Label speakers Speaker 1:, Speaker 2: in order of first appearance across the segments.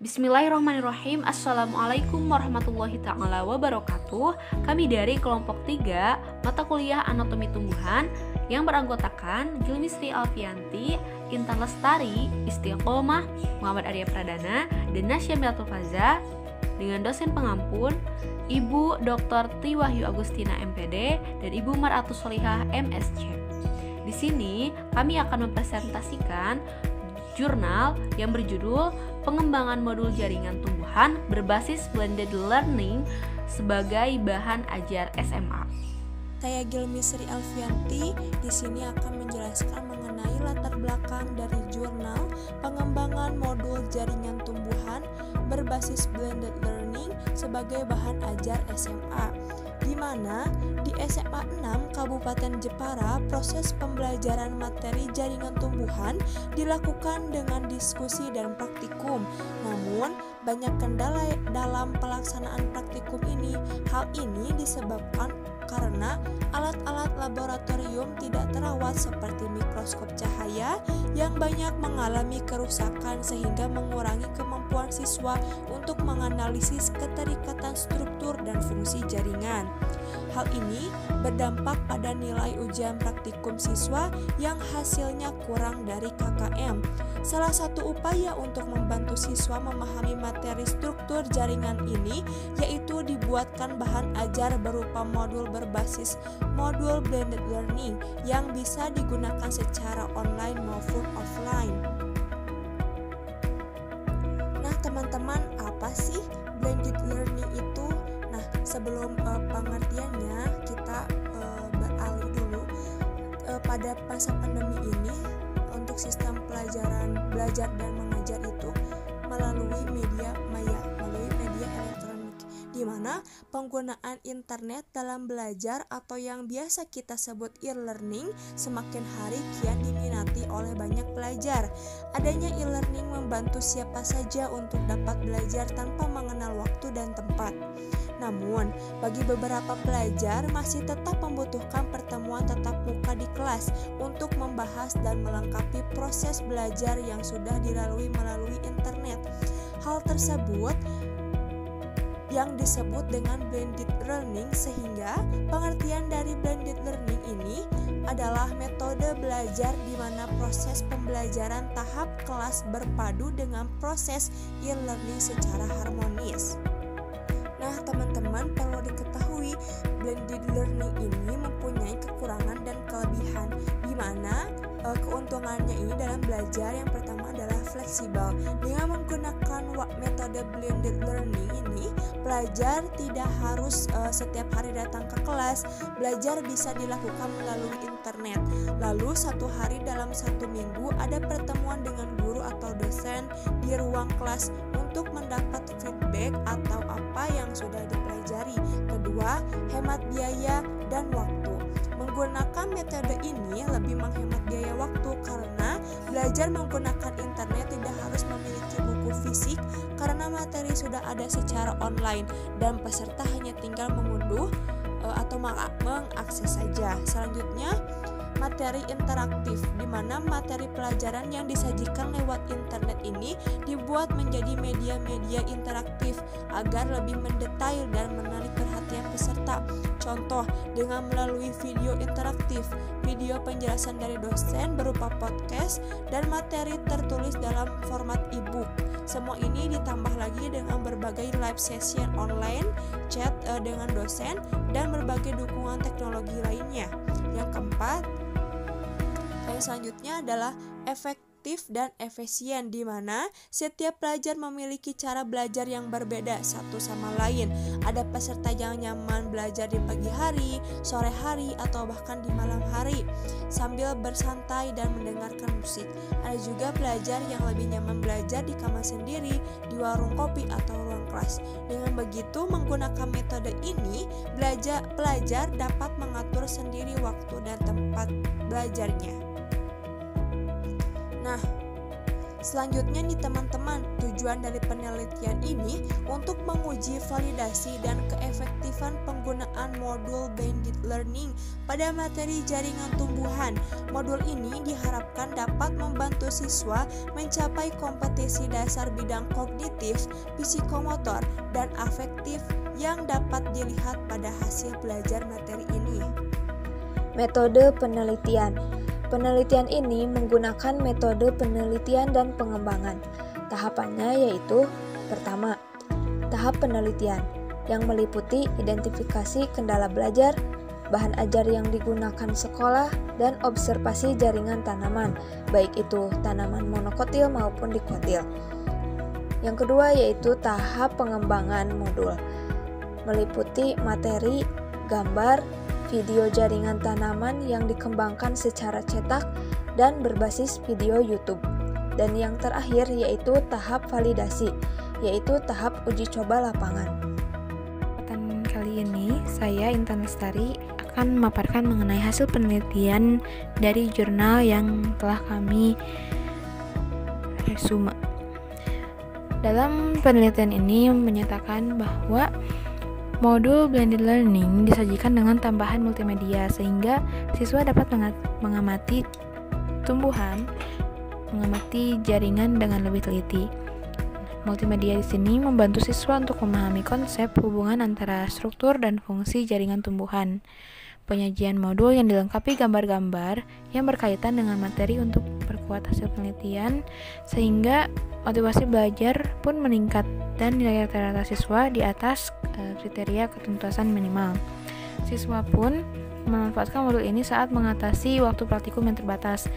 Speaker 1: Bismillahirrahmanirrahim. Assalamualaikum warahmatullahi ta'ala wabarakatuh. Kami dari kelompok 3 mata kuliah anatomi tumbuhan yang beranggotakan Gilmi Sri Alfianti, Intan Lestari, Istiqomah, Muhammad Arya Pradana, dan Nasya Milatul Faza dengan dosen pengampun Ibu Dr. Tri Wahyu Agustina MPD dan Ibu Maratus Solihah MSc. Di sini kami akan mempresentasikan jurnal yang berjudul Pengembangan Modul Jaringan Tumbuhan Berbasis Blended Learning sebagai bahan ajar SMA.
Speaker 2: Saya Gilmi Sri Alfianti, di sini akan menjelaskan mengenai latar belakang dari jurnal Pengembangan Modul Jaringan Tumbuhan Berbasis Blended Learning sebagai bahan ajar SMA, di mana di SMA 6 Kabupaten Jepara proses pembelajaran materi jaringan tumbuhan dilakukan dengan diskusi dan praktikum. Namun, banyak kendala dalam pelaksanaan praktikum ini. Hal ini disebabkan karena alat-alat laboratorium tidak terawat seperti mikroskop cahaya yang banyak mengalami kerusakan sehingga mengurangi kemampuan siswa untuk menganalisis keterikatan struktur dan fungsi jaringan. Hal ini berdampak pada nilai ujian praktikum siswa yang hasilnya kurang dari KKM. Salah satu upaya untuk membantu siswa memahami materi struktur jaringan ini yaitu dibuatkan bahan ajar berupa modul berbasis modul blended learning yang bisa digunakan secara online maupun offline. Nah, teman-teman, apa sih blended learning itu? Nah, sebelum pengertiannya kita beralih dulu pada masa pandemi ini untuk sistem pelajaran belajar dan mengajar itu melalui media maya, melalui media elektronik, di mana penggunaan internet dalam belajar atau yang biasa kita sebut e-learning semakin hari kian diminati oleh banyak pelajar. Adanya e-learning membantu siapa saja untuk dapat belajar tanpa mengenal waktu dan tempat. Namun, bagi beberapa pelajar masih tetap membutuhkan pertemuan tatap muka di kelas untuk membahas dan melengkapi proses belajar yang sudah dilalui melalui internet. Hal tersebut yang disebut dengan blended learning, sehingga pengertian dari blended learning ini adalah metode belajar di mana proses pembelajaran tahap kelas berpadu dengan proses e-learning secara harmonis. Nah, teman-teman, perlu diketahui blended learning ini mempunyai kekurangan dan kelebihan, di mana keuntungannya ini dalam belajar yang pertama adalah fleksibel. Dengan menggunakan metode blended learning ini, pelajar tidak harus setiap hari datang ke kelas. Belajar bisa dilakukan melalui internet. Lalu satu hari dalam satu minggu ada pertemuan dengan guru atau dosen di ruang kelas untuk mendapat feedback atau apa yang sudah dipelajari. Kedua, hemat biaya dan waktu. Menggunakan metode ini lebih menghemat biaya waktu karena belajar menggunakan internet tidak harus memiliki buku fisik karena materi sudah ada secara online dan peserta hanya tinggal mengunduh atau mengakses saja. Selanjutnya, materi interaktif, di mana materi pelajaran yang disajikan lewat internet ini dibuat menjadi media-media interaktif agar lebih mendetail dan menarik perhatian peserta. Contoh, dengan melalui video interaktif, video penjelasan dari dosen berupa podcast, dan materi tertulis dalam format e-book. Semua ini ditambah lagi dengan berbagai live session online, chat dengan dosen, dan berbagai dukungan teknologi lainnya. Yang keempat, yang selanjutnya adalah efektif dan efisien, di mana setiap pelajar memiliki cara belajar yang berbeda satu sama lain. Ada peserta yang nyaman belajar di pagi hari, sore hari, atau bahkan di malam hari sambil bersantai dan mendengarkan musik. Ada juga pelajar yang lebih nyaman belajar di kamar sendiri, di warung kopi, atau ruang kelas. Dengan begitu, menggunakan metode ini, pelajar dapat mengatur sendiri waktu dan tempat belajarnya. Nah, selanjutnya nih teman-teman, tujuan Tujuan dari penelitian ini untuk menguji validasi dan keefektifan penggunaan modul blended learning pada materi jaringan tumbuhan. Modul ini diharapkan dapat membantu siswa mencapai kompetensi dasar bidang kognitif, psikomotor, dan afektif yang dapat dilihat pada hasil belajar materi ini.
Speaker 3: Metode penelitian. Penelitian ini menggunakan metode penelitian dan pengembangan. Tahapannya yaitu: pertama, tahap penelitian yang meliputi identifikasi kendala belajar, bahan ajar yang digunakan sekolah, dan observasi jaringan tanaman, baik itu tanaman monokotil maupun dikotil. Yang kedua yaitu tahap pengembangan modul, meliputi materi, gambar, video jaringan tanaman yang dikembangkan secara cetak dan berbasis video YouTube. Dan yang terakhir yaitu tahap validasi, yaitu tahap uji coba lapangan.
Speaker 4: Kesempatan kali ini, saya Intan Lestari akan memaparkan mengenai hasil penelitian dari jurnal yang telah kami resume. Dalam penelitian ini menyatakan bahwa modul blended learning disajikan dengan tambahan multimedia sehingga siswa dapat mengamati tumbuhan, mengamati jaringan dengan lebih teliti. Multimedia di sini membantu siswa untuk memahami konsep hubungan antara struktur dan fungsi jaringan tumbuhan. Penyajian modul yang dilengkapi gambar-gambar yang berkaitan dengan materi untuk memperkuat hasil penelitian sehingga motivasi belajar pun meningkat dan nilai rata-rata siswa di atas kriteria ketuntasan minimal. Siswa pun memanfaatkan modul ini saat mengatasi waktu praktikum yang terbatas.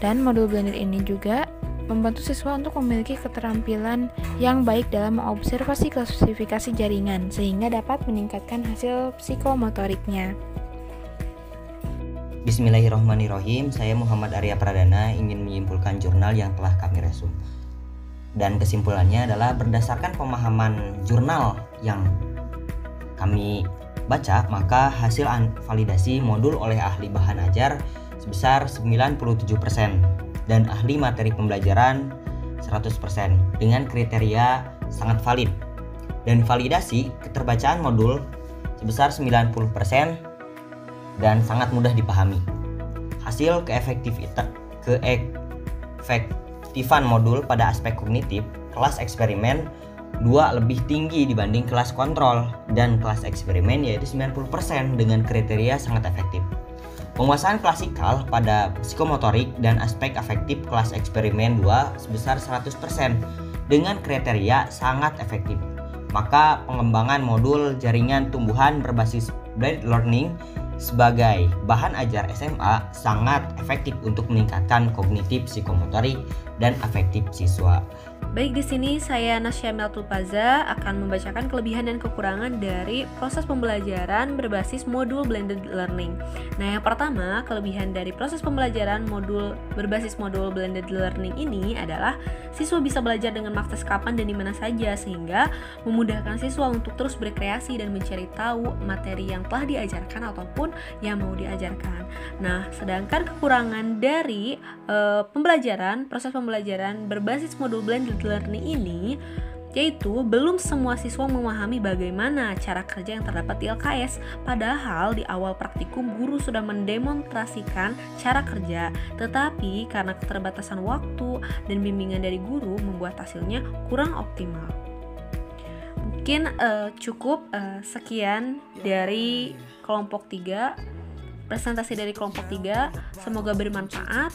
Speaker 4: Dan modul blended ini juga membantu siswa untuk memiliki keterampilan yang baik dalam mengobservasi klasifikasi jaringan sehingga dapat meningkatkan hasil psikomotoriknya.
Speaker 5: Bismillahirrahmanirrahim. Saya Muhammad Arya Pradana ingin menyimpulkan jurnal yang telah kami resum. Dan kesimpulannya adalah berdasarkan pemahaman jurnal yang kami baca, maka hasil validasi modul oleh ahli bahan ajar sebesar 97% dan ahli materi pembelajaran 100% dengan kriteria sangat valid. Dan validasi keterbacaan modul sebesar 90% dan sangat mudah dipahami. Hasil keefektifan modul pada aspek kognitif, kelas eksperimen 2 lebih tinggi dibanding kelas kontrol, dan kelas eksperimen yaitu 90% dengan kriteria sangat efektif. Penguasaan klasikal pada psikomotorik dan aspek afektif kelas eksperimen 2 sebesar 100% dengan kriteria sangat efektif. Maka pengembangan modul jaringan tumbuhan berbasis blended learning sebagai bahan ajar SMA sangat efektif untuk meningkatkan kognitif psikomotorik dan afektif siswa.
Speaker 1: Baik, di sini saya Nasya Meltulpaza akan membacakan kelebihan dan kekurangan dari proses pembelajaran berbasis modul blended learning. Nah, yang pertama, kelebihan dari proses pembelajaran berbasis modul blended learning ini adalah siswa bisa belajar dengan akses kapan dan di mana saja sehingga memudahkan siswa untuk terus berkreasi dan mencari tahu materi yang telah diajarkan ataupun yang mau diajarkan. Nah, sedangkan kekurangan dari proses pembelajaran berbasis modul blended learning ini yaitu belum semua siswa memahami bagaimana cara kerja yang terdapat di LKS, padahal di awal praktikum guru sudah mendemonstrasikan cara kerja, tetapi karena keterbatasan waktu dan bimbingan dari guru membuat hasilnya kurang optimal. Mungkin cukup sekian dari kelompok 3, presentasi dari kelompok 3, semoga bermanfaat.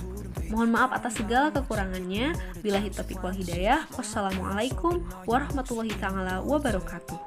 Speaker 1: Mohon maaf atas segala kekurangannya. Billahi taufiq wal hidayah. Wassalamualaikum warahmatullahi taala wabarakatuh.